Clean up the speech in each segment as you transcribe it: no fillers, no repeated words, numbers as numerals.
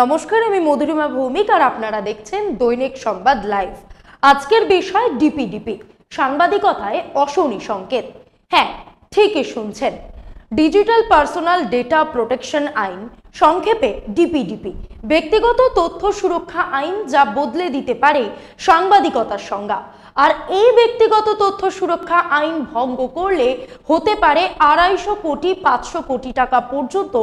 নমস্কার, আমি মধুরিমা ভৌমিক আর আপনারা দেখছেন দৈনিক সংবাদ লাইভ। আজকের বিষয় ডিপিডিপি, সাংবাদিকতায় অশনি সংকেত। হ্যাঁ, ঠিকই শুনছেন, ডিজিটাল পার্সোনাল ডেটা প্রোটেকশন আইন, সংক্ষেপে ডিপিডিপি, ব্যক্তিগত তথ্য সুরক্ষা আইন, যা বদলে দিতে পারে সাংবাদিকতার সংজ্ঞা। আর এই ব্যক্তিগত তথ্য সুরক্ষা আইন ভঙ্গ করলে হতে পারে 250 কোটি 500 কোটি টাকা পর্যন্ত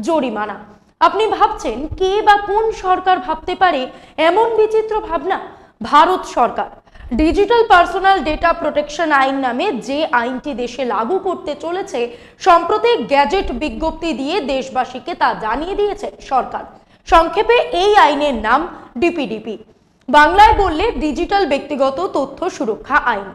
জরিমানা। আপনি ভাবছেন কে বা কোন সরকার ভাবতে পারে এমন বিচিত্র ভাবনা? ভারত সরকার ডিজিটাল পার্সোনাল ডেটা প্রোটেকশন আইন নামে যে আইনটি দেশে লাগু করতে চলেছে, সম্প্রতি গ্যাজেট বিজ্ঞপ্তি দিয়ে দেশবাসীকে তা জানিয়ে দিয়েছে সরকার। সংক্ষেপে এই আইনের নাম ডিপিডিপি, বাংলায় বললে ডিজিটাল ব্যক্তিগত তথ্য সুরক্ষা আইন।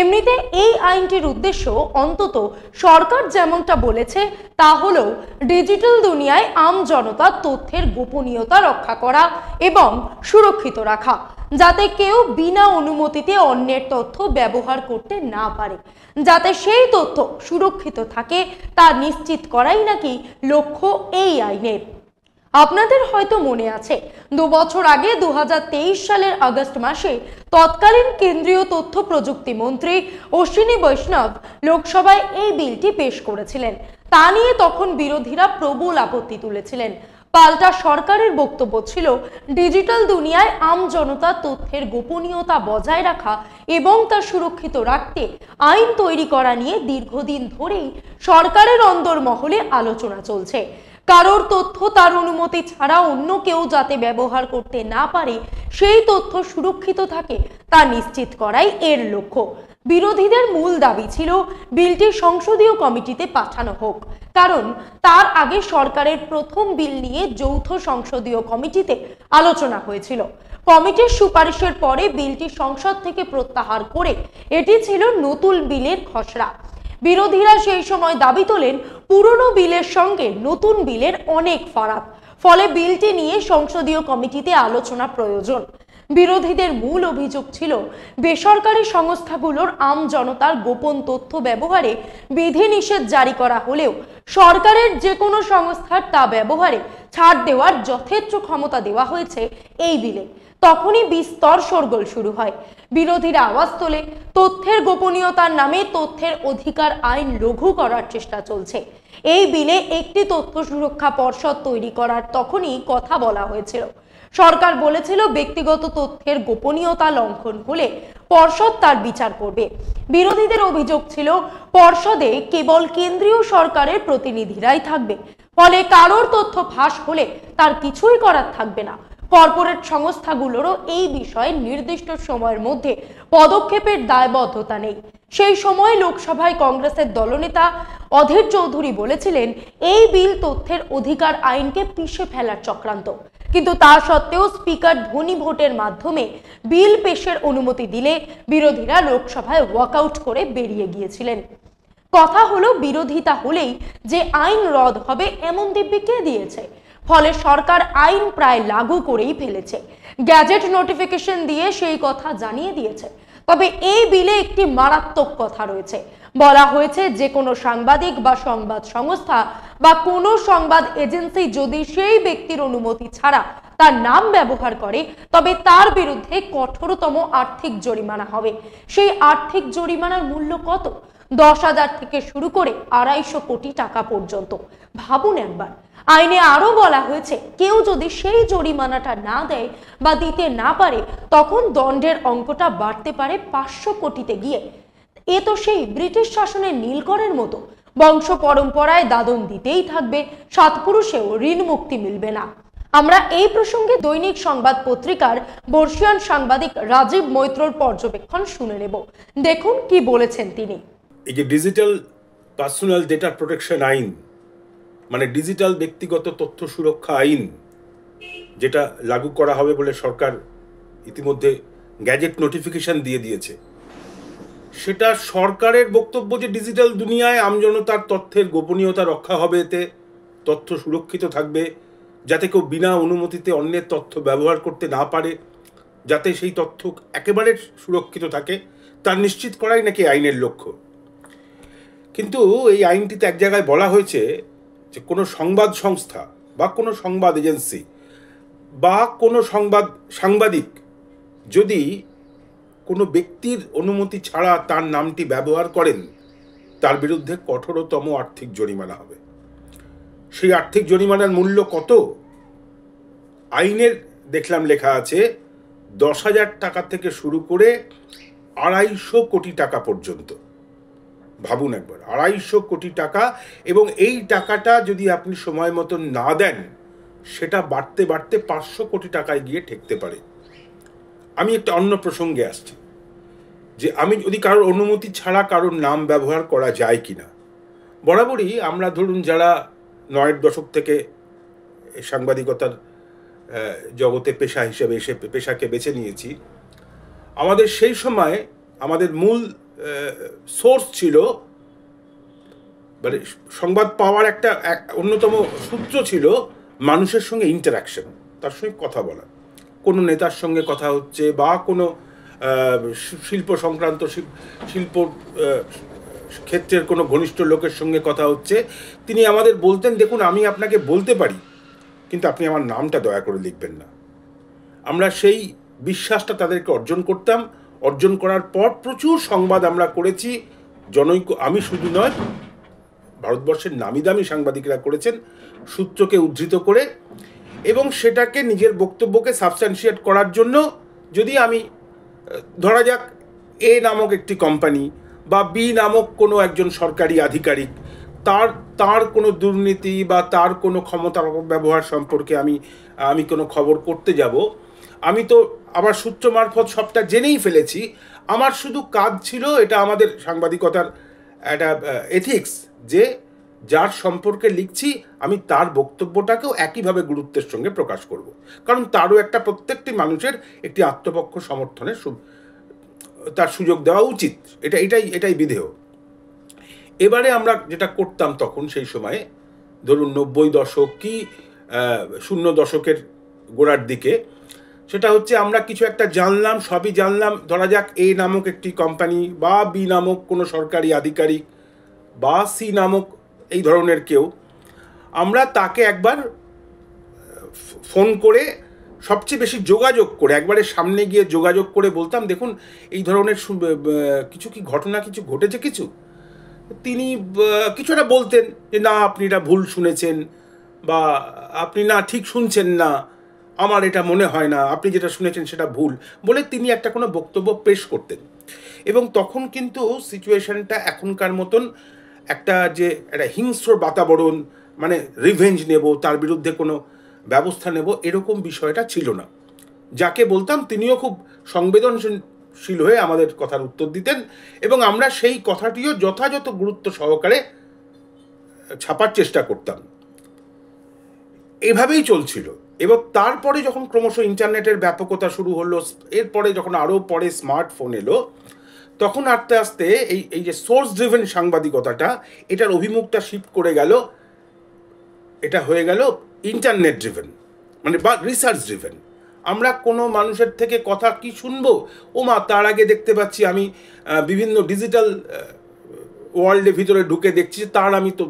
এমনিতে এই আইনটির উদ্দেশ্য, অন্তত সরকার যেমনটা বলেছে, তা হলো ডিজিটাল দুনিয়ায় আম জনতার তথ্যের গোপনীয়তা রক্ষা করা এবং সুরক্ষিত রাখা, যাতে কেউ বিনা অনুমতিতে অন্যের তথ্য ব্যবহার করতে না পারে, যাতে সেই তথ্য সুরক্ষিত থাকে, তা নিশ্চিত করাই নাকি লক্ষ্য এই আইনের। আপনাদের হয়তো মনে আছে, 2 বছর আগে 2023 সালের আগস্ট মাসে তৎকালীন কেন্দ্রীয় তথ্য প্রযুক্তি মন্ত্রী অশ্বিনী বৈষ্ণব লোকসভায় এই বিলটি পেশ করেছিলেন। তা নিয়ে তখন বিরোধীরা প্রবল আপত্তি তুলেছিলেন। পাল্টা সরকারের বক্তব্য ছিল, ডিজিটাল দুনিয়ায় আম জনতার তথ্যের গোপনীয়তা বজায় রাখা এবং তা সুরক্ষিত রাখতে আইন তৈরি করা নিয়ে দীর্ঘদিন ধরেই সরকারের অন্দরমহলে আলোচনা চলছে। কারোর তথ্য তার অনুমতি ছাড়া অন্য কেউ যাতে ব্যবহার করতে না পারে, সেই তথ্য সুরক্ষিত থাকে, তা নিশ্চিত করাই এর লক্ষ্য। বিরোধীদের মূল দাবি ছিল বিলটি সংসদীয় কমিটিতে পাঠানো হোক, কারণ তার আগে সরকারের প্রথম বিল নিয়ে যৌথ সংসদীয় কমিটিতে আলোচনা হয়েছিল। কমিটির সুপারিশের পরে বিলটি সংসদ থেকে প্রত্যাহার করে এটি ছিল নতুন বিলের খসড়া। বিরোধীরা সেই সময় দাবি তোলেন, পুরনো বিলের সঙ্গে নতুন বিলের অনেক ফারাক, ফলে বিলটি নিয়ে সংসদীয় কমিটিতে আলোচনা প্রয়োজন। বিরোধীদের মূল অভিযোগ ছিল, বেসরকারি সংস্থাগুলোর আম জনতার গোপন তথ্য ব্যবহারে বিধিনিষেধ জারি করা হলেও সরকারের যে কোনো সংস্থার তা ব্যবহারে ছাড় দেওয়ার যথেষ্ট ক্ষমতা দেওয়া হয়েছে এই বিলে। তখনই বিস্তর শোরগোল শুরু হয়। বিরোধীরা আওয়াজ তোলে, তথ্যের গোপনীয়তার নামে তথ্যের অধিকার আইন লঘু করার চেষ্টা চলছে। এই বিলে একটি তথ্য সুরক্ষা পর্ষদ তৈরি করার তখনই কথা বলা হয়েছিল। সরকার বলেছিল, ব্যক্তিগত তথ্যের গোপনীয়তা লঙ্ঘন হলে পর্ষদ তার বিচার করবে। বিরোধীদের অভিযোগ ছিল, পর্ষদে কেবল কেন্দ্রীয় সরকারের প্রতিনিধিরাই থাকবে, ফলে কারোর তথ্য ফাঁস হলে তার কিছুই করার থাকবে না। কর্পোরেট সংস্থাগুলোরও এই বিষয়ে নির্দিষ্ট সময়ের মধ্যে পদক্ষেপের দায়বদ্ধতা নেই। সেই সময় লোকসভায় কংগ্রেসের দলনেতা অধীর চৌধুরী বলেছিলেন, এই বিল তথ্যের অধিকার আইনকে পিষে ফেলার চক্রান্ত। কিন্তু তা সত্ত্বেও স্পিকার ধ্বনি ভোটের মাধ্যমে বিল পেশের অনুমতি দিলে বিরোধীরা লোকসভায় ওয়াকআউট করে বেরিয়ে গিয়েছিলেন। কথা হলো, বিরোধিতা হলেই যে আইন রদ হবে এমন দিব্যি কে দিয়েছে? ফলে সরকার আইন প্রায় লাগু করেই ফেলেছে, গ্যাজেট নোটিফিকেশন দিয়ে সেই কথা জানিয়ে দিয়েছে। তবে এই বিলে একটি মারাত্মক কথা রয়েছে। বলা হয়েছে, যে কোনো সাংবাদিক বা সংবাদ সংস্থা বা কোনো সংবাদ এজেন্সি যদি সেই ব্যক্তির অনুমতি ছাড়া তার নাম ব্যবহার করে, তবে তার বিরুদ্ধে কঠোরতম আর্থিক জরিমানা হবে। সেই আর্থিক জরিমানার মূল্য কত? 10,000 থেকে শুরু করে 250 কোটি টাকা পর্যন্ত। ভাবুন একবার। আইনে আরো বলা হয়েছে, কেউ যদি সেই জরিমানাটা না দেয় বা দিতে না পারে, তখন দণ্ডের অঙ্কটা বাড়তে পারে 500 কোটিতে গিয়ে। এ তো সেই ব্রিটিশ শাসনের নীলকরের মতো। বংশ পরম্পরায় দাদন দিতেই থাকবে, সাতপুরুষেও ঋণ মুক্তি মিলবে না। আমরা এই প্রসঙ্গে দৈনিক সংবাদ পত্রিকার বর্ষীয়ান সাংবাদিক রাজীব মৈত্রর পর্যবেক্ষণ শুনে নেব। দেখুন কি বলেছেন তিনি। এই যে ডিজিটাল পার্সোনাল ডেটা প্রোটেকশন আইন, মানে ডিজিটাল ব্যক্তিগত তথ্য সুরক্ষা আইন, যেটা লাগু করা হবে বলে সরকার ইতিমধ্যে গ্যাজেট নোটিফিকেশন দিয়ে দিয়েছে, সেটা সরকারের বক্তব্য যে ডিজিটাল দুনিয়ায় আমজনতার তথ্যের গোপনীয়তা রক্ষা হবে, এতে তথ্য সুরক্ষিত থাকবে, যাতে কেউ বিনা অনুমতিতে অন্যের তথ্য ব্যবহার করতে না পারে, যাতে সেই তথ্য একেবারে সুরক্ষিত থাকে, তা নিশ্চিত করাই নাকি আইনের লক্ষ্য। কিন্তু এই আইনটিতে এক জায়গায় বলা হয়েছে যে কোনো সংবাদ সংস্থা বা কোনো সংবাদ এজেন্সি বা কোনো সাংবাদিক যদি কোনো ব্যক্তির অনুমতি ছাড়া তার নামটি ব্যবহার করেন, তার বিরুদ্ধে কঠোরতম আর্থিক জরিমানা হবে। সেই আর্থিক জরিমানার মূল্য কত? আইনের দেখলাম লেখা আছে 10,000 টাকা থেকে শুরু করে 250 কোটি টাকা পর্যন্ত। ভাবুন একবার, 250 কোটি টাকা, এবং এই টাকাটা যদি আপনি সময় মতো না দেন সেটা বাড়তে বাড়তে 500 কোটি টাকায় গিয়ে ঠেকতে পারে। আমি একটা অন্য প্রসঙ্গে আসছি, যে আমি যদি কারোর অনুমতি ছাড়া কারোর নাম ব্যবহার করা যায় কিনা। বরাবরই আমরা ধরুন যারা 90-এর দশক থেকে সাংবাদিকতার জগতে পেশা হিসেবে এসে পেশাকে বেছে নিয়েছি, আমাদের সেই সময় আমাদের মূল সোর্স ছিল, মানে সংবাদ পাওয়ার একটা অন্যতম সূত্র ছিল মানুষের সঙ্গে ইন্টারাকশন, তার সঙ্গে কথা বলা। কোনো নেতার সঙ্গে কথা হচ্ছে বা কোনো শিল্প সংক্রান্ত শিল্প ক্ষেত্রের কোনো ঘনিষ্ঠ লোকের সঙ্গে কথা হচ্ছে, তিনি আমাদের বলতেন, দেখুন আমি আপনাকে বলতে পারি কিন্তু আপনি আমার নামটা দয়া করে লিখবেন না। আমরা সেই বিশ্বাসটা তাদেরকে অর্জন করতাম। অর্জন করার পর প্রচুর সংবাদ আমরা করেছি, জনৈক আমি শুধু নয়, ভারতবর্ষের নামি দামি সাংবাদিকরা করেছেন, সূত্রকে উদ্ধৃত করে, এবং সেটাকে নিজের বক্তব্যকে সাবস্ট্যান্সিয়েট করার জন্য যদি আমি ধরা যাক এ নামক একটি কোম্পানি বা বি নামক কোনো একজন সরকারি আধিকারিক, তার কোনো দুর্নীতি বা তার কোনো ক্ষমতার অপব্যবহার সম্পর্কে আমি কোনো খবর করতে যাব, আমি তো আমার সূত্র মারফত সবটা জেনেই ফেলেছি। আমার শুধু কাজ ছিল, এটা আমাদের সাংবাদিকতার একটা এথিক্স, যে যার সম্পর্কে লিখছি আমি তার বক্তব্যটাকেও একইভাবে গুরুত্বের সঙ্গে প্রকাশ করব, কারণ তারও একটা, প্রত্যেকটি মানুষের একটি আত্মপক্ষ সমর্থনের তার সুযোগ দেওয়া উচিত। এটাই বিধেয়। এবারে আমরা যেটা করতাম তখন সেই সময়ে, ধরুন 90 দশক কি 00 দশকের গোড়ার দিকে, সেটা হচ্ছে আমরা কিছু একটা জানলাম, সবই জানলাম, ধরা যাক এ নামক একটি কোম্পানি বা বি নামক কোনো সরকারি আধিকারিক বা সি নামক এই ধরনের কেউ, আমরা তাকে একবার ফোন করে, সবচেয়ে বেশি যোগাযোগ করে, একবারে সামনে গিয়ে যোগাযোগ করে বলতাম, দেখুন এই ধরনের কিছু কি ঘটনা কিছু ঘটেছে কিছু। তিনি কিছু একটা বলতেন যে না আপনি এটা ভুল শুনেছেন, বা আপনি না ঠিক শুনছেন না, আমার এটা মনে হয় না, আপনি যেটা শুনেছেন সেটা ভুল, বলে তিনি একটা কোনো বক্তব্য পেশ করতেন। এবং তখন কিন্তু সিচুয়েশনটা এখনকার মতন একটা হিংস্র বাতাবরণ, মানে রিভেঞ্জ নেব, তার বিরুদ্ধে কোনো ব্যবস্থা নেব, এরকম বিষয়টা ছিল না। যাকে বলতাম তিনিও খুব সংবেদনশীল হয়ে আমাদের কথার উত্তর দিতেন, এবং আমরা সেই কথাটিও যথাযথ গুরুত্ব সহকারে ছাপার চেষ্টা করতাম। এভাবেই চলছিল। এবং তারপরে যখন ক্রমশ ইন্টারনেটের ব্যাপকতা শুরু হলো, এরপরে যখন আরও পরে স্মার্টফোন এলো, তখন আস্তে আস্তে এই যে সোর্স ড্রিভেন সাংবাদিকতাটা, এটার অভিমুখটা শিফট করে গেল, এটা হয়ে গেল ইন্টারনেট ড্রিভেন, মানে বা রিসার্চ ড্রিভেন। আমরা কোনো মানুষের থেকে কথা কি শুনবো, তার আগে দেখতে পাচ্ছি আমি বিভিন্ন ডিজিটাল ওয়ার্ল্ডের ভিতরে ঢুকে দেখছি, তার আমি তো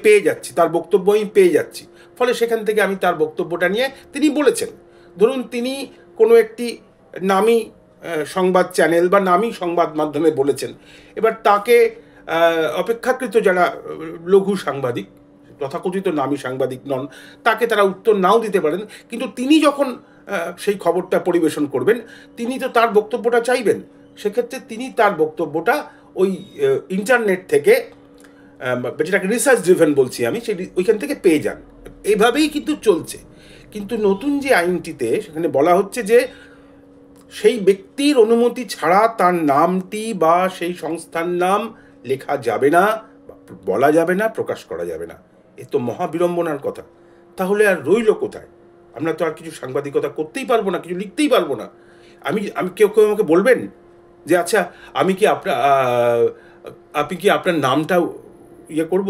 পেয়ে যাচ্ছি, তার বক্তব্য আমি পেয়ে যাচ্ছি। ফলে সেখান থেকে আমি তার বক্তব্যটা নিয়ে, তিনি বলেছেন, ধরুন তিনি কোনো একটি নামী সংবাদ চ্যানেল বা নামী সংবাদ মাধ্যমে বলেছেন, এবার তাকে অপেক্ষাকৃত যারা লঘু সাংবাদিক, তথাকথিত নামী সাংবাদিক নন, তাকে তারা উত্তর নাও দিতে পারেন, কিন্তু তিনি যখন সেই খবরটা পরিবেশন করবেন, তিনি তো তার বক্তব্যটা চাইবেন। সেক্ষেত্রে তিনি তার বক্তব্যটা ওই ইন্টারনেট থেকে, যেটাকে রিসার্চ ড্রিভেন বলছি আমি, ওইখান থেকে পেয়ে যান। এইভাবেই কিন্তু চলছে। কিন্তু নতুন যে আইনটিতে, সেখানে বলা হচ্ছে যে সেই ব্যক্তির অনুমতি ছাড়া তার নামটি বা সেই সংস্থার নাম লেখা যাবে না, বলা যাবে না, প্রকাশ করা যাবে না। এ তো মহাবিড়ম্বনার কথা। তাহলে আর রইল কোথায়? আমরা তো আর কিছু সাংবাদিকতা করতেই পারবো না, কিছু লিখতেই পারবো না। আমি কেউ আমাকে বলবেন যে আচ্ছা আপনি কি আপনার নামটা করব,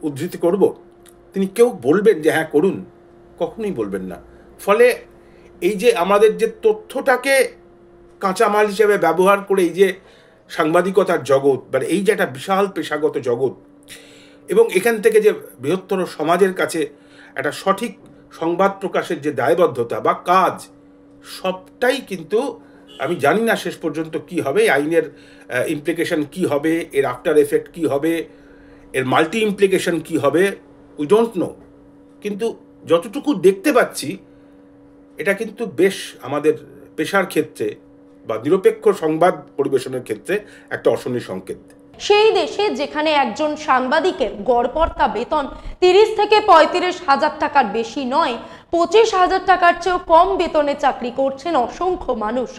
উদ্ধৃতি করব? তিনি কেউ বলবেন যে হ্যাঁ করুন? কখনোই বলবেন না। ফলে এই যে আমাদের যে তথ্যটাকে কাঁচামাল হিসেবে ব্যবহার করে এই যে সাংবাদিকতার জগৎ, মানে এই যে একটা বিশাল পেশাগত জগৎ, এবং এখান থেকে যে বৃহত্তর সমাজের কাছে একটা সঠিক সংবাদ প্রকাশের যে দায়বদ্ধতা বা কাজ, সবটাই কিন্তু আমি জানি না শেষ পর্যন্ত কি হবে, আইনের ইমপ্লিকেশন কি হবে, এর আফটার এফেক্ট কি হবে, এর মাল্টি ইমপ্লিকেশন কি হবে, উই ডোন্ট নো। কিন্তু যতটুকু দেখতে পাচ্ছি, এটা কিন্তু বেশ আমাদের পেশার ক্ষেত্রে বা নিরপেক্ষ সংবাদ পরিবেশনের ক্ষেত্রে একটা অশনি সংকেত। সেই দেশে যেখানে একজন সাংবাদিকের গড়পড়তা বেতন 30 থেকে 35 হাজার টাকার বেশি নয়, 25 হাজার টাকার চেয়েও কম বেতনে চাকরি করছেন অসংখ্য মানুষ।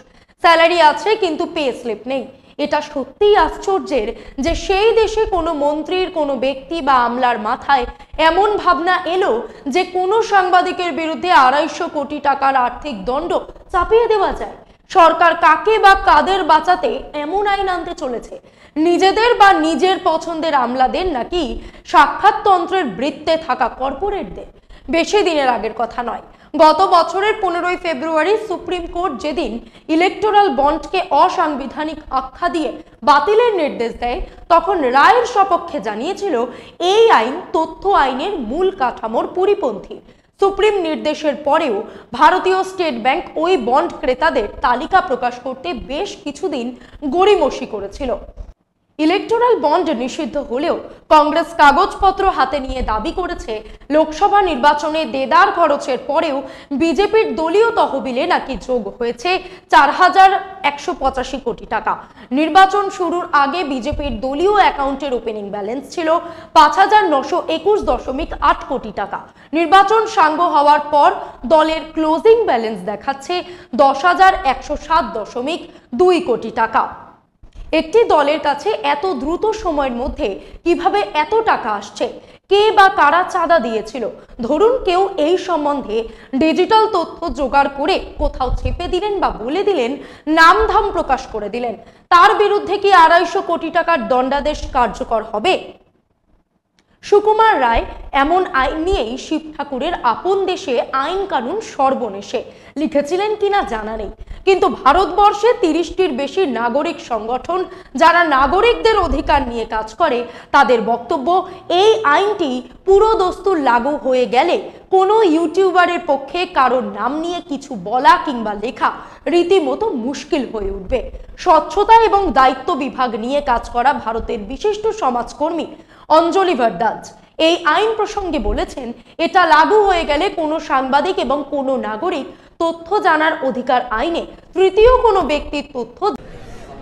স্যালারি আছে কিন্তু পে স্লিপ নেই। এটা সত্যিই আশ্চর্যের যে সেই দেশে কোনো মন্ত্রীর, কোনো ব্যক্তি বা আমলার মাথায় এমন ভাবনা এলো যে কোনো সাংবাদিকের বিরুদ্ধে 250 কোটি টাকার আর্থিক দণ্ড চাপিয়ে দেওয়া যায়। সরকার কাকে বা কাদের বাঁচাতে এমন আইন আনতে চলেছে? নিজেদের বা নিজের পছন্দের আমলাদের, নাকি সাক্ষাৎতন্ত্রের বৃত্তে থাকা কর্পোরেটদের? বেশি দিনের আগের কথা নয়, গত বছরের 15ই ফেব্রুয়ারি সুপ্রিম কোর্ট যেদিন ইলেকটোরাল বন্ডকে অসাংবিধানিক আখ্যা দিয়ে বাতিলের নির্দেশ দেয়, তখন রায়ের সপক্ষে জানিয়েছিল এই আইন তথ্য আইনের মূল কাঠামোর পরিপন্থী। সুপ্রিম নির্দেশের পরেও ভারতীয় স্টেট ব্যাংক ওই বন্ড ক্রেতাদের তালিকা প্রকাশ করতে বেশ কিছুদিন গড়িমসি করেছিল। ইলেকটোরাল বন্ড নিষিদ্ধ হলেও কংগ্রেস কাগজপত্র হাতে নিয়ে দাবি করেছে লোকসভা নির্বাচনে দেদার খরচের পরেও বিজেপির দলীয় তহবিলে নাকি যোগ হয়েছে 4185 কোটি টাকা। নির্বাচন শুরুর আগে বিজেপির দলীয় অ্যাকাউন্টের ওপেনিং ব্যালেন্স ছিল 5921.8 কোটি টাকা। নির্বাচন সাঙ্গ হওয়ার পর দলের ক্লোজিং ব্যালেন্স দেখাচ্ছে 10,107.2 কোটি টাকা। একটি দলের কাছে এত দ্রুত সময়ের মধ্যে কিভাবে এত টাকা আসছে? কে বা কারা চাঁদা দিয়েছিল? ধরুন কেউ এই সম্বন্ধে ডিজিটাল তথ্য জোগাড় করে কোথাও ছেপে দিলেন বা বলে দিলেন, নামধাম প্রকাশ করে দিলেন, তার বিরুদ্ধে কি 250 কোটি টাকার দণ্ডাদেশ কার্যকর হবে? সুকুমার রায় এমন আইন নিয়েই শিব ঠাকুরের আপন দেশে আইন কানুন সর্বনেশে লিখেছিলেন কিনা জানা নেই, কিন্তু ভারতবর্ষে 30টির বেশি নাগরিক সংগঠন যারা নাগরিকদের অধিকার নিয়ে কাজ করে, তাদের বক্তব্য এই আইনটি পুরো দস্তুর লাগু হয়ে গেলে কোনো ইউটিউবারের পক্ষে কারোর নাম নিয়ে কিছু বলা কিংবা লেখা রীতিমতো মুশকিল হয়ে উঠবে। স্বচ্ছতা এবং দায়িত্ব বিভাগ নিয়ে কাজ করা ভারতের বিশিষ্ট সমাজকর্মী অঞ্জলি ভার্দাজ এই আইন প্রসঙ্গে বলেছেন, এটা লাগু হয়ে গেলে কোনো সাংবাদিক এবং কোনো নাগরিক তথ্য জানার অধিকার আইনে তৃতীয় কোনো ব্যক্তির তথ্য।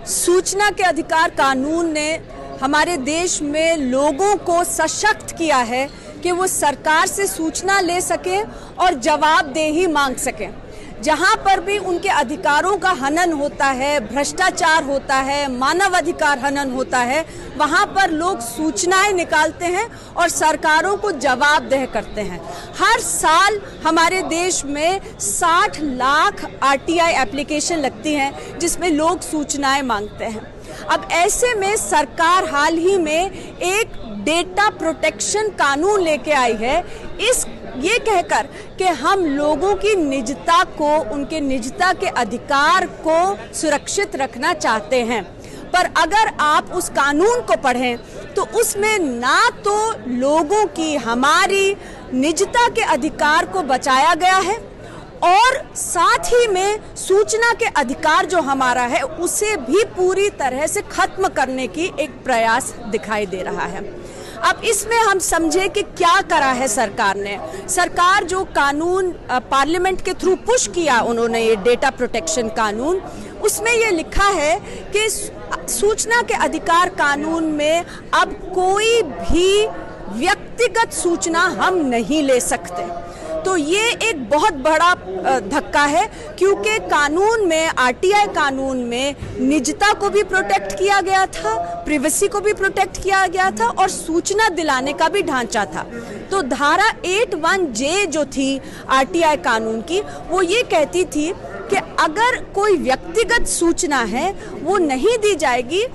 सूचना के अधिकार कानून ने हमारे देश में लोगों को सशक्त किया है कि वो सरकार से सूचना ले सके और जवाबदेही मांग सके। जहां पर भी उनके अधिकारों का हनन होता है, भ्रष्टाचार होता है, मानव अधिकार हनन होता है, वहां पर लोग सूचनाएं निकालते हैं और सरकारों को जवाबदेह करते हैं। हर साल हमारे देश में 60 लाख RTI एप्लीकेशन लगती हैं जिसमें लोग सूचनाएं मांगते हैं। अब ऐसे में सरकार हाल ही में एक डेटा प्रोटेक्शन कानून लेके आई है, ये कहकर कि हम लोगों की निजता को, उनके निजता के अधिकार को सुरक्षित रखना चाहते हैं। पर अगर आप उस कानून को पढ़ें तो उसमें ना तो लोगों की, हमारी निजता के अधिकार को बचाया गया है और साथ ही में सूचना के अधिकार जो हमारा है उसे भी पूरी तरह से खत्म करने की एक प्रयास दिखाई दे रहा है। अब इसमें हम समझे कि क्या करा है सरकार ने। सरकार जो कानून पार्लियामेंट के थ्रू पुश किया उन्होंने, ये डेटा प्रोटेक्शन कानून, उसमें ये लिखा है कि सूचना के अधिकार कानून में अब कोई भी व्यक्तिगत सूचना हम नहीं ले सकते। तो ये एक बहुत बड़ा धक्का है, क्योंकि कानून में, RTI कानून में निजता को भी प्रोटेक्ट किया गया था, प्रिवेसी को भी प्रोटेक्ट किया गया था और सूचना दिलाने का भी ढांचा था। तो धारा 81J जो थी RTI कानून की, वो ये कहती थी कि अगर कोई व्यक्तिगत सूचना है वो नहीं दी जाएगी,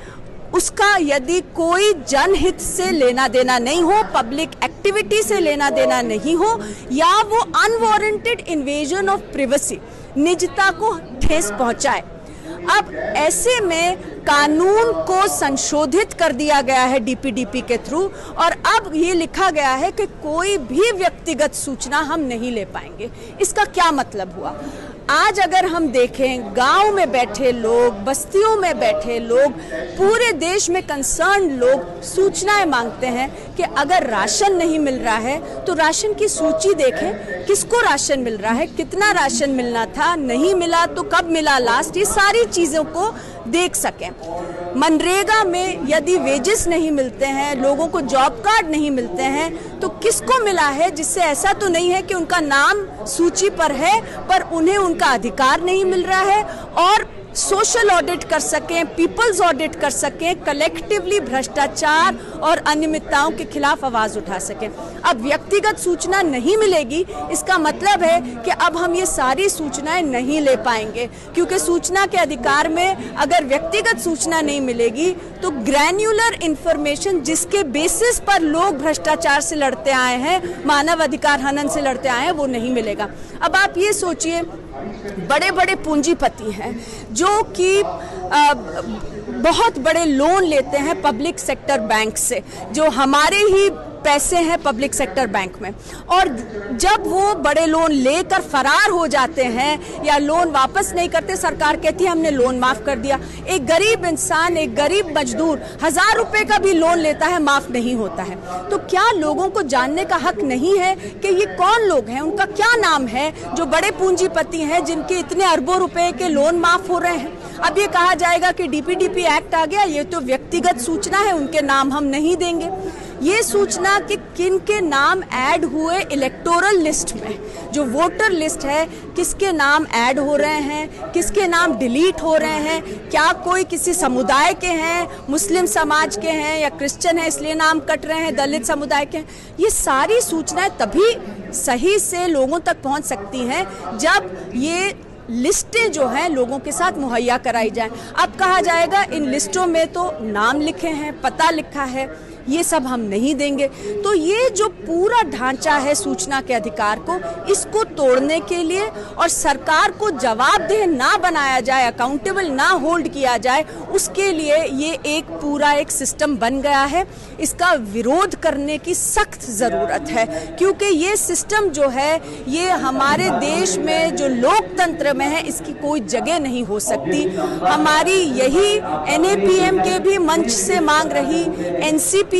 उसका यदि कोई जनहित से लेना देना नहीं हो, पब्लिक एक्टिविटी से लेना देना नहीं हो, या वो अनवारंटेड इन्वेजन ऑफ प्रिवेसी, निजता को ठेस पहुंचाए। अब ऐसे में कानून को संशोधित कर दिया गया है डीपीडीपी के थ्रू, और अब ये लिखा गया है कि कोई भी व्यक्तिगत सूचना हम नहीं ले पाएंगे। इसका क्या मतलब हुआ? आज अगर हम देखें, गांव में बैठे लोग, बस्तियों में बैठे लोग, पूरे देश में कंसर्न लोग सूचनाएं मांगते हैं कि अगर राशन नहीं मिल रहा है तो राशन की सूची देखें, किसको राशन मिल रहा है, कितना राशन मिलना था, नहीं मिला तो कब मिला लास्ट, ये सारी चीज़ों को देख सकें। मनरेगा में यदि वेजेस नहीं मिलते हैं, लोगों को जॉब कार्ड नहीं मिलते हैं, तो किसको मिला है, जिससे ऐसा तो नहीं है कि उनका नाम सूची पर है पर उन्हें उनका अधिकार नहीं मिल रहा है, और सोशल ऑडिट कर सकें, पीपल्स ऑडिट कर सकें, कलेक्टिवली भ्रष्टाचार और अनियमितताओं के खिलाफ आवाज उठा सकें। अब व्यक्तिगत सूचना नहीं मिलेगी, इसका मतलब है कि अब हम ये सारी सूचनाएं नहीं ले पाएंगे, क्योंकि सूचना के अधिकार में अगर व्यक्तिगत सूचना नहीं मिलेगी तो ग्रैन्युलर इंफॉर्मेशन, जिसके बेसिस पर लोग भ्रष्टाचार से लड़ते आए हैं, मानव अधिकार हनन से लड़ते आए हैं, वो नहीं मिलेगा। अब आप ये सोचिए, बड़े बड़े पूंजीपति हैं जो कि बहुत बड़े लोन लेते हैं पब्लिक सेक्टर बैंक से, जो हमारे ही पैसे हैं पब्लिक सेक्टर बैंक में, और जब वो बड़े लोन लेकर फरार हो जाते हैं या लोन वापस नहीं करते, सरकार कहती है हमने लोन माफ कर दिया। एक गरीब इंसान, एक गरीब मजदूर 1000 रुपए का भी लोन लेता है, माफ नहीं होता है। तो क्या लोगों को जानने का हक नहीं है कि ये कौन लोग हैं, उनका क्या नाम है, जो बड़े पूंजीपति हैं जिनके इतने अरबों रुपए के लोन माफ हो रहे हैं? अब ये कहा जाएगा कि डीपीडीपी एक्ट आ गया, ये तो व्यक्तिगत सूचना है, उनके नाम हम नहीं देंगे। ये सूचना कि किन के नाम ऐड हुए इलेक्टोरल लिस्ट में, जो वोटर लिस्ट है, किसके नाम ऐड हो रहे हैं, किसके नाम डिलीट हो रहे हैं, क्या कोई किसी समुदाय के हैं, मुस्लिम समाज के हैं या क्रिश्चियन है इसलिए नाम कट रहे हैं, दलित समुदाय के हैं, ये सारी सूचनाएं तभी सही से लोगों तक पहुंच सकती हैं जब ये लिस्टें जो हैं लोगों के साथ मुहैया कराई जाएं। अब कहा जाएगा इन लिस्टों में तो नाम लिखे हैं, पता लिखा है, ये सब हम नहीं देंगे। तो ये जो पूरा ढांचा है सूचना के अधिकार को, इसको तोड़ने के लिए और सरकार को जवाबदेह ना बनाया जाए, अकाउंटेबल ना होल्ड किया जाए, उसके लिए ये एक पूरा एक सिस्टम बन गया है। इसका विरोध करने की सख्त ज़रूरत है, क्योंकि ये सिस्टम जो है ये हमारे देश में जो लोकतंत्र में है इसकी कोई जगह नहीं हो सकती। हमारी यही NAPM के भी मंच से मांग रही, NCPRI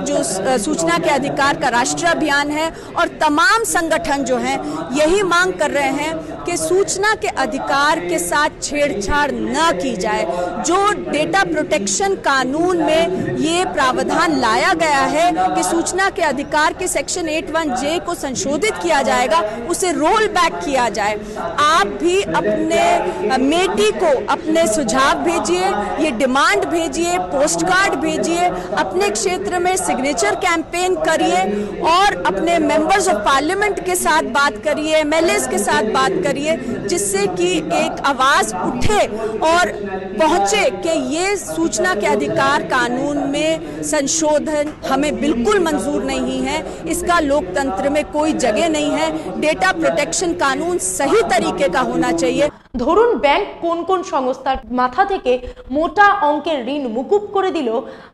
जो सूचना के अधिकार का राष्ट्रीय अभियान है, और तमाम संगठन जो हैं यही मांग कर रहे हैं कि सूचना के अधिकार के साथ छेड़छाड़ न की जाए। जो डेटा प्रोटेक्शन कानून में ये प्रावधान लाया गया है कि सूचना के अधिकार के सेक्शन 81J को संशोधित किया जाएगा, उसे रोल बैक किया जाए। आप भी अपने मेटी को अपने सुझाव भेजिए, ये डिमांड भेजिए, पोस्ट कार्ड भेजिए, अपने क्षेत्र में सिग्नेचर कैंपेन करिए और अपने मेंबर्स ऑफ पार्लियामेंट के साथ बात करिए, MLAs के साथ बात करिए, जिससे कि एक आवाज उठे और पहुंचे कि ये सूचना के अधिकार कानून में संशोधन हमें बिल्कुल मंजूर नहीं है, इसका लोकतंत्र में कोई जगह नहीं है। डेटा प्रोटेक्शन कानून सही तरीके का होना चाहिए। ধরুন ব্যাংক কোন কোন সংস্থার মাথা থেকে মোটা অঙ্কের ঋণ মুকুব করে দিল,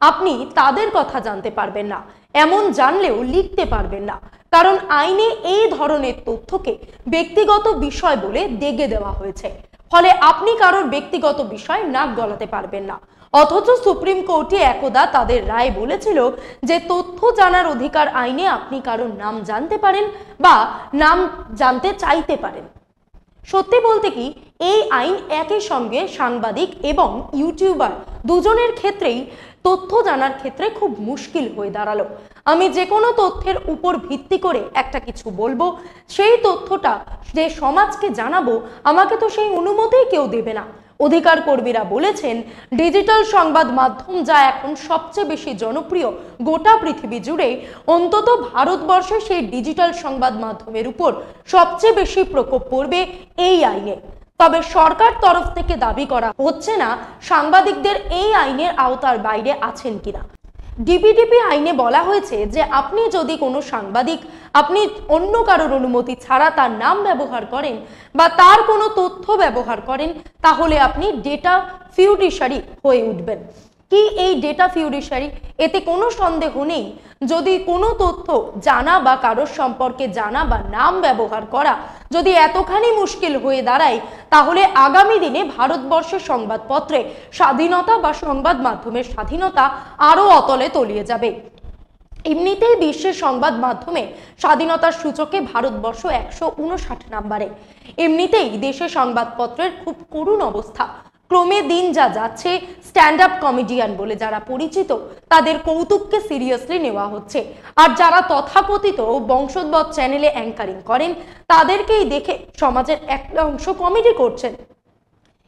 আপনি তাদের কথা জানতে পারবেন না, এমন জানলেও লিখতে পারবেন না, কারণ আইনে এই ধরনের তথ্যকে ব্যক্তিগত বিষয় বলে দেগে দেওয়া হয়েছে। ফলে আপনি কারোর ব্যক্তিগত বিষয় নাক গলাতে পারবেন না। অথচ সুপ্রিম কোর্টে একদা তাদের রায় বলেছিল যে তথ্য জানার অধিকার আইনে আপনি কারোর নাম জানতে পারেন বা নাম জানতে চাইতে পারেন। সত্যি বলতে কি এই আইন একই সঙ্গে সাংবাদিক এবং ইউটিউবার দুজনের ক্ষেত্রেই তথ্য জানার ক্ষেত্রে খুব মুশকিল হয়ে দাঁড়ালো। আমি যে কোনো তথ্যের উপর ভিত্তি করে একটা কিছু বলবো, সেই তথ্যটা যে সমাজকে জানাবো আমাকে তো সেই অনুমতিই কেউ দেবে না। অধিকার কর্মীরা বলেছেন ডিজিটাল সংবাদ মাধ্যম যা এখন সবচেয়ে বেশি জনপ্রিয় গোটা পৃথিবী জুড়ে, অন্তত ভারতবর্ষে সেই ডিজিটাল সংবাদ মাধ্যমের উপর সবচেয়ে বেশি প্রকোপ পড়বে এই আইনে। তবে সরকার তরফ থেকে দাবি করা হচ্ছে না সাংবাদিকদের এই আইনের আওতার বাইরে আছেন কিনা। ডিপিডিপি আইনে বলা হয়েছে যে আপনি যদি কোনো সাংবাদিক আপনি অন্য কারোর অনুমতি ছাড়া তার নাম ব্যবহার করেন বা তার কোনো তথ্য ব্যবহার করেন, তাহলে আপনি ডেটা ফিউডিশারি হয়ে উঠবেন। কি এই ডেটা ফিউডিশারি? এতে কোনো সন্দেহ নেই, যদি কোনো তথ্য জানা বা কারোর সম্পর্কে জানা বা নাম ব্যবহার করা যদি এতখানি মুশকিল হয়ে দাঁড়ায়, তাহলে আগামী দিনে ভারতবর্ষের সংবাদপত্রে স্বাধীনতা বা সংবাদ মাধ্যমের স্বাধীনতা আরো অতলে তলিয়ে যাবে। এমনিতেই বিশ্বের সংবাদ মাধ্যমে স্বাধীনতার সূচকে ভারতবর্ষ 159 নম্বরে। এমনিতেই দেশের সংবাদপত্রের খুব করুণ অবস্থা। ক্রমে দিন যা যাচ্ছে, স্ট্যান্ড আপ কমেডিয়ান বলে যারা পরিচিত তাদের কৌতুককে সিরিয়াসলি নেওয়া হচ্ছে, আর যারা তথাকথিত বংশোদ্ভূত চ্যানেলে অ্যাঙ্কারিং করেন তাদেরকেই দেখে সমাজের একটা অংশ কমেডি করছেন।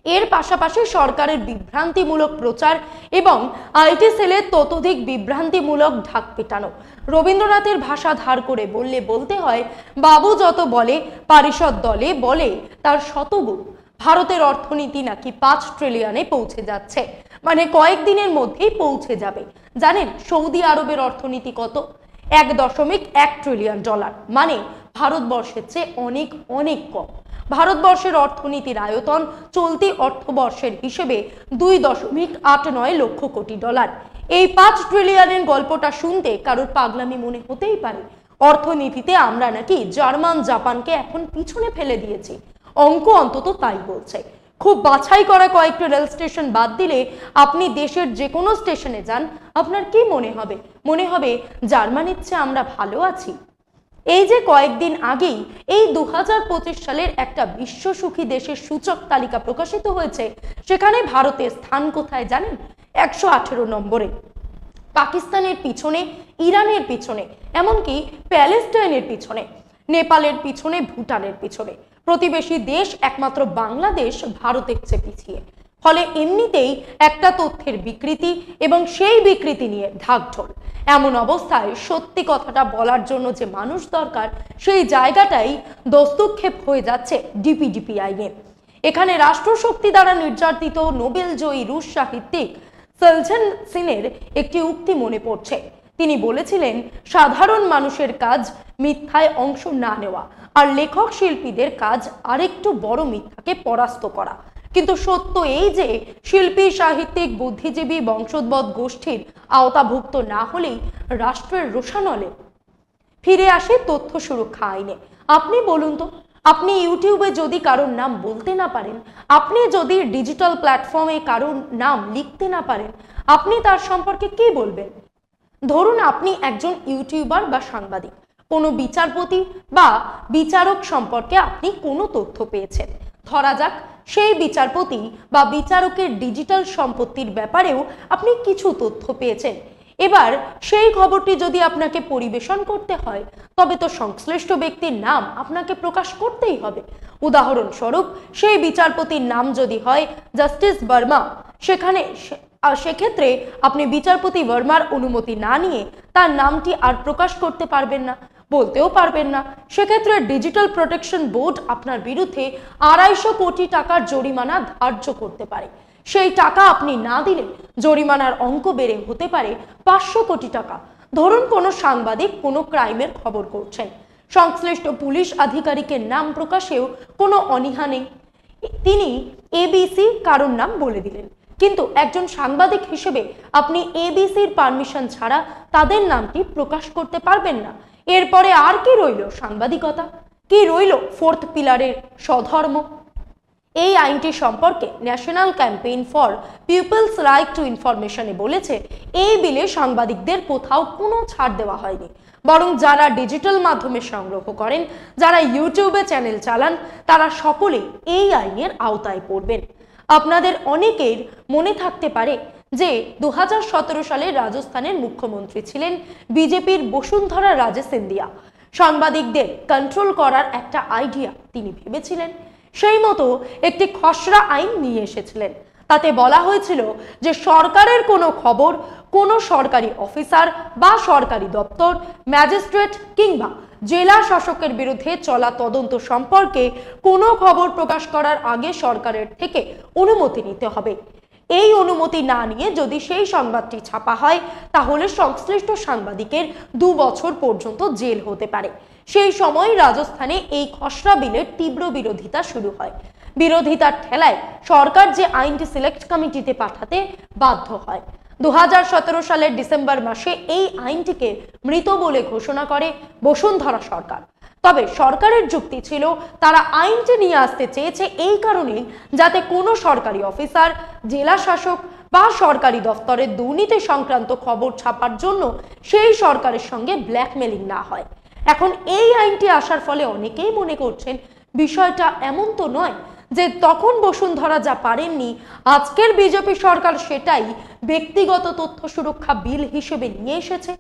এর পাশাপাশি সরকারের বিভ্রান্তিমূলক প্রচার এবং আইটি সেলের ততোধিক বিভ্রান্তিমূলক ঢাক পেটানো। রবীন্দ্রনাথের ভাষা ধার করে বলতে হয়, বাবু যত বলে পারিষদ দলে বলে তার শতগুণ। ভারতের অর্থনীতি নাকি 5 ট্রিলিয়নে পৌঁছে যাচ্ছে, মানে কয়েকদিনের মধ্যেই পৌঁছে যাবে। জানেন সৌদি আরবের অর্থনীতি কত? 1.1 ট্রিলিয়ন ডলার, মানে ভারতবর্ষের চেয়ে অনেক অনেক কম। ভারতবর্ষের অর্থনীতির আয়তন চলতি অর্থবর্ষের হিসেবে 2.89 লক্ষ কোটি ডলার। এই 5 ট্রিলিয়নের গল্পটা শুনতে কারোর পাগলামি মনে হতেই পারে। অর্থনীতিতে আমরা নাকি জার্মান জাপানকে এখন পিছনে ফেলে দিয়েছি, অঙ্ক অন্তত তাই বলছে। খুব বাছাই করা কয়েকটি রেল স্টেশন বাদ দিলে আপনি দেশের যে কোনো স্টেশনে যান, আপনার কি মনে হবে? মনে হবে জার্মানির চেয়ে আমরা ভালো আছি। এই যে কয়েকদিন আগেই এই 2025 সালের একটা বিশ্ব সুখী দেশের সূচক তালিকা প্রকাশিত হয়েছে, সেখানে ভারতের স্থান কোথায় জানেন? 118 নম্বরে। পাকিস্তানের পিছনে, ইরানের পিছনে, এমনকি প্যালেস্টাইনের পিছনে, নেপালের পিছনে, ভুটানের পিছনে। প্রতিবেশী দেশ একমাত্র বাংলাদেশ ভারতের চেয়ে পিছিয়ে। ফলে এমনিতেই একটা তথ্যের বিকৃতি এবং সেই বিকৃতি নিয়ে ঢাকঢোল। এমন অবস্থায় সত্যি কথাটা বলার জন্য যে মানুষ দরকার, সেই জায়গাটাই দস্তক্ষেপ হয়ে যাচ্ছে ডিপিডিপি আইনে। এখানে রাষ্ট্রশক্তি দ্বারা নির্যাতিত নোবেল জয়ী রুশ সাহিত্যিক সলঝেনসিনের একটি উক্তি মনে পড়ছে। তিনি বলেছিলেন, সাধারণ মানুষের কাজ মিথ্যায় অংশ না নেওয়া, আর লেখক শিল্পীদের কাজ আরেকটু বড় মিথ্যাকে পরাস্ত করা। কিন্তু সত্য এই যে শিল্পী, সাহিত্যিক, বুদ্ধিজীবী বংশোদ্ভূত গোষ্ঠীর আওতাভুক্ত না হলেই রাষ্ট্রের রোষানলে ফিরে আসে তথ্য সুরক্ষা আইনে। আপনি বলুন তো, আপনি ইউটিউবে যদি কারোর নাম বলতে না পারেন, আপনি যদি ডিজিটাল প্ল্যাটফর্মে কারোর নাম লিখতে না পারেন, আপনি তার সম্পর্কে কি বলবেন? ধরুন আপনি একজন ইউটিউবার বা সাংবাদিক, কোনো বিচারপতি বা বিচারক সম্পর্কে আপনি কোনো তথ্য পেয়েছেন। ধরা যাক সেই বিচারপতি বা বিচারকের ডিজিটাল সম্পত্তির ব্যাপারেও আপনি কিছু তথ্য পেয়েছেন। এবার সেই খবরটি যদি আপনাকে পরিবেশন করতে হয়, তবে তো সংশ্লিষ্ট ব্যক্তির নাম আপনাকে প্রকাশ করতেই হবে। উদাহরণস্বরূপ সেই বিচারপতির নাম যদি হয় জাস্টিস বর্মা, সেক্ষেত্রে আপনি বিচারপতি বর্মার অনুমতি না নিয়ে তার নামটি আর প্রকাশ করতে পারবেন না, বলতেও পারবেন না। সেক্ষেত্রে ডিজিটাল প্রোটেকশন বোর্ড আপনার বিরুদ্ধে 250 কোটি টাকার জরিমানা ধার্য করতে পারে। সেই টাকা আপনি না দিলে জরিমানার অঙ্ক বেড়ে হতে পারে 500 কোটি টাকা। ধরুন কোনো সাংবাদিক কোনো ক্রাইমের খবর করছেন, সংশ্লিষ্ট পুলিশ আধিকারিকের নাম প্রকাশেও কোনো অনীহা নেই, তিনি এবিসি কারোর নাম বলে দিলেন। কিন্তু একজন সাংবাদিক হিসেবে আপনি এবিসির পারমিশন ছাড়া তাদের নামটি প্রকাশ করতে পারবেন না। এরপরে আর কি রইল সাংবাদিকতা? কি রইল 4th পিলারের স্বধর্ম? এই আইনটি সম্পর্কে national campaign for people's right to ইনফরমেশনে বলেছে, এই বিলে সাংবাদিকদের কোথাও কোনো ছাড় দেওয়া হয়নি, বরং যারা ডিজিটাল মাধ্যমে সংগ্রহ করেন, যারা ইউটিউবে চ্যানেল চালান, তারা সকলেই এই আইনের আওতায় পড়বেন। আপনাদের অনেকের মনে থাকতে পারে যে 2017 সালে রাজস্থানের মুখ্যমন্ত্রী ছিলেন বিজেপির বসুন্ধরা রাজে সিন্ধিয়া। সাংবাদিকদের কন্ট্রোল করার একটা আইডিয়া তিনি ভেবেছিলেন, সেই মতো একটি খসড়া আইন নিয়ে এসেছিলেন। তাতে বলা হয়েছিল যে সরকারের কোনো খবর কোনো সরকারি অফিসার বা সরকারি দপ্তর, ম্যাজিস্ট্রেট কিংবা জেলা শাসকের বিরুদ্ধে চলা তদন্ত সম্পর্কে কোনো খবর প্রকাশ করার আগে সরকারের থেকে অনুমতি নিতে হবে। এই অনুমতি না নিয়ে যদি সেই সংবাদটি ছাপা হয় তাহলে সংশ্লিষ্ট সাংবাদিকের 2 বছর পর্যন্ত জেল হতে পারে। সেই সময় রাজস্থানে এই খসড়া বিলের তীব্র বিরোধিতা শুরু হয়। বিরোধিতার ঠেলায় সরকার যে আইনটি সিলেক্ট কমিটিতে পাঠাতে বাধ্য হয়। 2017 সালের ডিসেম্বর মাসে এই আইনটিকে মৃত বলে ঘোষণা করে বসুন্ধরা সরকার। তবে সরকারের যুক্তি ছিল তারা আইনটি নিয়ে আসতে চেয়েছে এই কারণেই যাতে কোনো সরকারি অফিসার, জেলা শাসক বা সরকারি দফতরের দুর্নীতি সংক্রান্ত খবর ছাপার জন্য সেই সরকারের সঙ্গে ব্ল্যাকমেলিং না হয়। এখন এই আইনটি আসার ফলে অনেকেই মনে করছেন বিষয়টা এমন তো নয় যে তখন বসুন্ধরা যা পারেননি আজকের বিজেপি সরকার সেটাই ব্যক্তিগত তথ্য সুরক্ষা বিল হিসেবে নিয়ে এসেছে।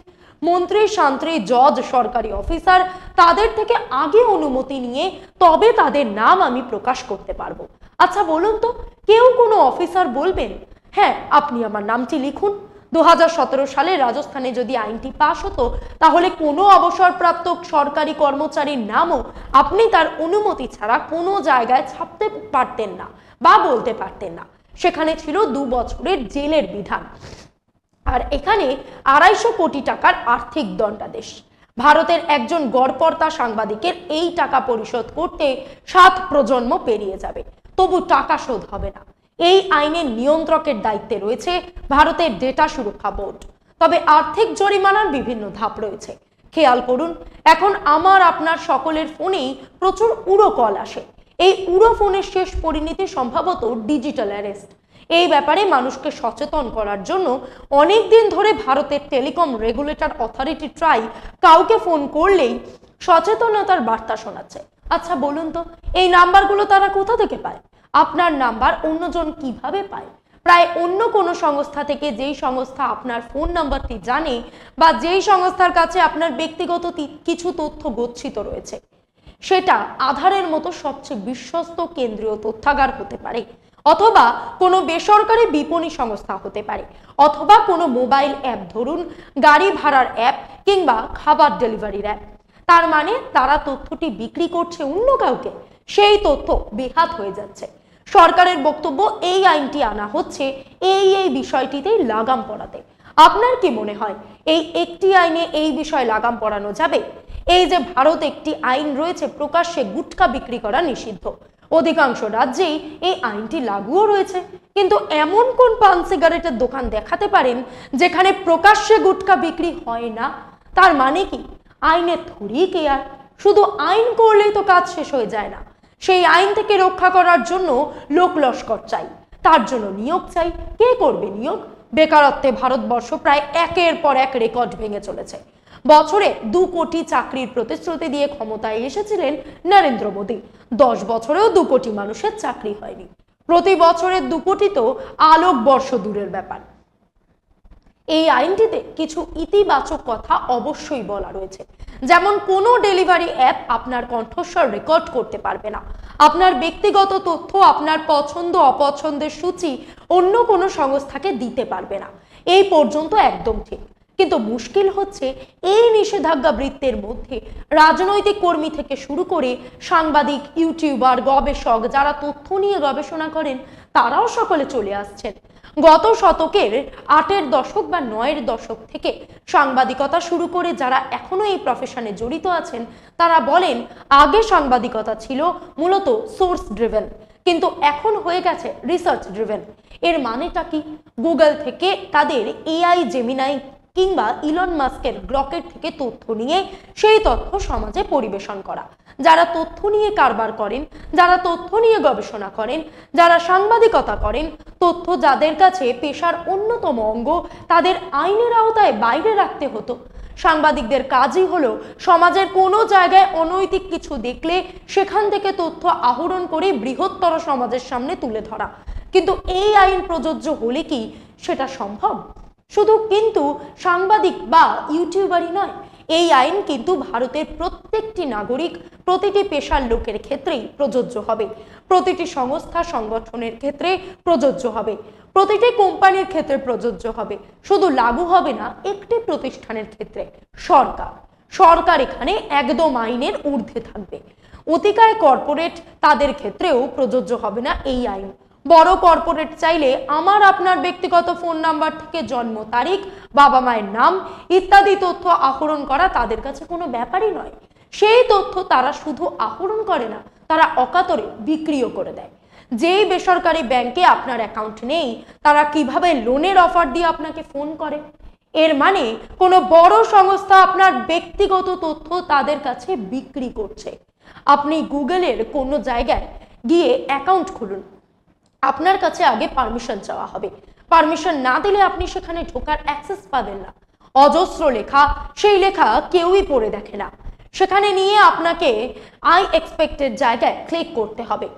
মন্ত্রী, শান্ত্রী, জজ, সরকারি অফিসার তাদের থেকে আগে অনুমতি নিয়ে তবে তাদের নাম আমি প্রকাশ করতে পারবো। আচ্ছা বলুন তো, কেউ কোনো অফিসার বলবেন হ্যাঁ আপনি আমার নামটি লিখুন? 2017 সালে রাজস্থানে যদি আইনটি পাশ হতো তাহলে কোনো অবসরপ্রাপ্ত সরকারি কর্মচারীর নামও আপনি তার অনুমতি ছাড়া কোনো জায়গায় ছাপতে পারতেন না বা বলতে পারতেন না। সেখানে ছিল 2 বছরের জেলের বিধান। আর এখানে 250 কোটি টাকার আর্থিক দণ্ডাদেশ। ভারতের একজন গড়পড়তা সাংবাদিকের এই টাকা পরিশোধ করতে 7 প্রজন্ম পেরিয়ে যাবে, তবু টাকা শোধ হবে না। এই আইনের নিয়ন্ত্রকের দায়িত্বে রয়েছে ভারতের ডেটা সুরক্ষা বোর্ড। তবে আর্থিক জরিমানার বিভিন্ন ধাপ রয়েছে। খেয়াল করুন, এখন আমার আপনার সকলের ফোনেই প্রচুর উড়ো কল আসে। এই উড়ো ফোনের শেষ পরিণতি সম্ভবত ডিজিটাল অ্যারেস্ট। এই ব্যাপারে মানুষকে সচেতন করার জন্য অনেক দিন ধরে ভারতের টেলিকম রেগুলেটর অথরিটি ট্রাই কাউকে ফোন করলেই সচেতনতার বার্তা শোনাচ্ছে। আচ্ছা বলুন তো, এই নাম্বারগুলো তারা কোথা থেকে পায়? আপনার নাম্বার অন্যজন কিভাবে পায়? প্রায় অন্য কোনো সংস্থা থেকে যেই সংস্থা আপনার ফোন নাম্বারটি জানে বা যেই সংস্থার কাছে আপনার ব্যক্তিগত কিছু তথ্য গচ্ছিত রয়েছে, সেটা আধারের মতো সবচেয়ে বিশ্বস্ত কেন্দ্রীয় তথ্যাগার হতে পারে, অথবা কোনো বেসরকারি বিপণী সংস্থা হতে পারে, অথবা কোনো মোবাইল অ্যাপ, ধরুন গাড়ি ভাড়ার অ্যাপ কিংবা খাবার ডেলিভারির অ্যাপ। তার মানে তারা তথ্যটি বিক্রি করছে অন্য কাউকে, সেই তথ্য বেহাত হয়ে যাচ্ছে। সরকারের বক্তব্য এই আইনটি আনা হচ্ছে এই বিষয়টিতেই লাগাম পড়াতে। আপনার কি মনে হয় এই একটি আইনে এই বিষয় লাগাম পড়ানো যাবে? এই যে ভারত একটি আইন রয়েছে প্রকাশ্যে গুটখা বিক্রি করা নিষিদ্ধ, অধিকাংশ রাজ্যেই এই আইনটি লাগুও রয়েছে, কিন্তু এমন কোন পান সিগারেটের দোকান দেখাতে পারেন যেখানে প্রকাশ্যে গুটখা বিক্রি হয় না? তার মানে কি আইনের থরি কেয়ার? শুধু আইন করলেই তো কাজ শেষ হয়ে যায় না। সেই আইন থেকে রক্ষা করার জন্য লোক লস্কর চাই, তার জন্য নিয়োগ চাই। কে করবে নিয়োগ? বেকারত্বে ভারতবর্ষ প্রায় একের পর এক রেকর্ড ভেঙে চলেছে। বছরে 2 কোটি চাকরির প্রতিশ্রুতি দিয়ে ক্ষমতায় এসেছিলেন নরেন্দ্র মোদী। 10 বছরেও 2 কোটি মানুষের চাকরি হয়নি। প্রতি বছরের 2 কোটি তো আলোকবর্ষ দূরের ব্যাপার। এই আইনটিতে কিছু ইতিবাচক কথা অবশ্যই বলা রয়েছে, যেমন কোনো ডেলিভারি অ্যাপ আপনার কণ্ঠস্বর রেকর্ড করতে পারবে না, আপনার ব্যক্তিগত তথ্য, আপনার পছন্দ অপছন্দের সূচি অন্য কোনো সংস্থাকে দিতে পারবে না। এই পর্যন্ত একদম ঠিক, কিন্তু মুশকিল হচ্ছে এই নিষেধাজ্ঞা বৃত্তের মধ্যে রাজনৈতিক কর্মী থেকে শুরু করে সাংবাদিক, ইউটিউবার, গবেষক যারা তথ্য নিয়ে গবেষণা করেন তারাও সকলে চলে আসছেন। গত শতকের 8-এর দশক বা 9-এর দশক থেকে সাংবাদিকতা শুরু করে যারা এখনো এই প্রফেশনে জড়িত আছেন তারা বলেন আগে সাংবাদিকতা ছিল মূলত সোর্স ড্রিভেন, কিন্তু এখন হয়ে গেছে রিসার্চ ড্রিভেন। এর মানেটা কি? গুগল থেকে তাদের এআই, জেমিনাই কিংবা ইলন মাস্কের গ্রকেট থেকে তথ্য নিয়ে সেই তথ্য সমাজে পরিবেশন করা। যারা তথ্য নিয়ে কারবার করেন, যারা তথ্য নিয়ে গবেষণা করেন, যারা সাংবাদিকতা করেন, তথ্য যাদের কাছে পেশার অন্যতম অঙ্গ, তাদের আইনের আওতায় বাইরে রাখতে হতো। সাংবাদিকদের কাজই হলো সমাজের কোনো জায়গায় অনৈতিক কিছু দেখলে সেখান থেকে তথ্য আহরণ করে বৃহত্তর সমাজের সামনে তুলে ধরা। কিন্তু এই আইন প্রযোজ্য হলে কি সেটা সম্ভব? শুধু কিন্তু সাংবাদিক বা ইউটিউবারই নয়, এই আইন কিন্তু ভারতের প্রত্যেকটি নাগরিক, প্রতিটি পেশার লোকের ক্ষেত্রেই প্রযোজ্য হবে, প্রতিটি সংস্থা সংগঠনের ক্ষেত্রে প্রযোজ্য হবে, প্রতিটি কোম্পানির ক্ষেত্রে প্রযোজ্য হবে। শুধু লাগু হবে না একটি প্রতিষ্ঠানের ক্ষেত্রে, সরকার এখানে একদম আইনের ঊর্ধ্বে থাকবে। অতিকায় কর্পোরেট, তাদের ক্ষেত্রেও প্রযোজ্য হবে না এই আইন। বড় কর্পোরেট চাইলে আমার আপনার ব্যক্তিগত ফোন নাম্বার থেকে জন্ম তারিখ, বাবা মায়ের নাম ইত্যাদি তথ্য আহরণ করা তাদের কাছে কোনো ব্যাপারই নয়। সেই তথ্য তারা শুধু আহরণ করে না, তারা অকাতরে বিক্রিও করে দেয়। যেই বেসরকারি ব্যাংকে আপনার অ্যাকাউন্ট নেই, তারা কিভাবে লোনের অফার দিয়ে আপনাকে ফোন করে? এর মানে কোনো বড় সংস্থা আপনার ব্যক্তিগত তথ্য তাদের কাছে বিক্রি করছে। আপনি গুগলের কোনো জায়গায় গিয়ে অ্যাকাউন্ট খুলুন, আপনার কাছে আগে পারমিশন চাওয়া হবে। পারমিশন না দিলে আপনি সেখানে ঢোকার অ্যাক্সেস পাবেন না। অজস্র লেখা, সেই লেখা কেউই পড়ে দেখে না। সেখানে নিয়ে আপনাকে আই এক্সপেক্টেড জায়গায় ক্লিক করতে হবে।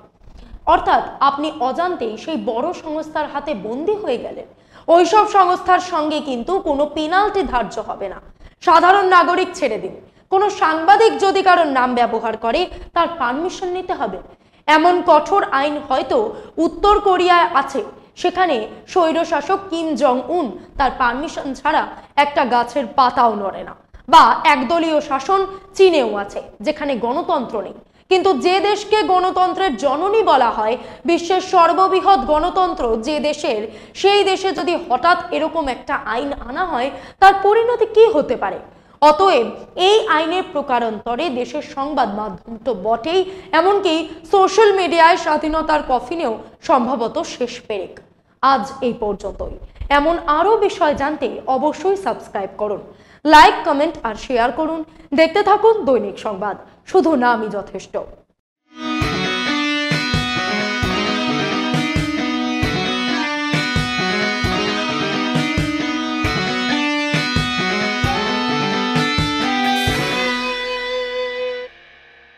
অর্থাৎ আপনি অজান্তেই সেই বড় সংস্থার হাতে বন্দী হয়ে গেলেন। ওইসব সংস্থার সঙ্গে কিন্তু কোনো পেনাল্টি ধার্য হবে না। সাধারণ নাগরিক ছেড়ে দিন, কোনো সাংবাদিক যদি কারোর নাম ব্যবহার করে তার পারমিশন নিতে হবে। এমন কঠোর আইন হয়তো উত্তর কোরিয়ায় আছে, সেখানে স্বৈরশাসক কিম জং উন তার পারমিশন ছাড়া একটা গাছের পাতাও নড়ে না। বা একদলীয় শাসন চীনেও আছে, যেখানে গণতন্ত্র নেই। কিন্তু যে দেশকে গণতন্ত্রের জননী বলা হয়, বিশ্বের সর্ববৃহৎ গণতন্ত্র যে দেশের, সেই দেশে যদি হঠাৎ এরকম একটা আইন আনা হয়, তার পরিণতি কি হতে পারে? অতএব এই আইনের প্রকারান্তরে দেশের সংবাদ মাধ্যম তো বটেই, এমনকি সোশ্যাল মিডিয়ায় স্বাধীনতার কফিনেও সম্ভবত শেষ পেরেক। আজ এই পর্যন্তই। এমন আরো বিষয় জানতে অবশ্যই সাবস্ক্রাইব করুন, লাইক, কমেন্ট আর শেয়ার করুন। দেখতে থাকুন দৈনিক সংবাদ, শুধু নামই যথেষ্ট।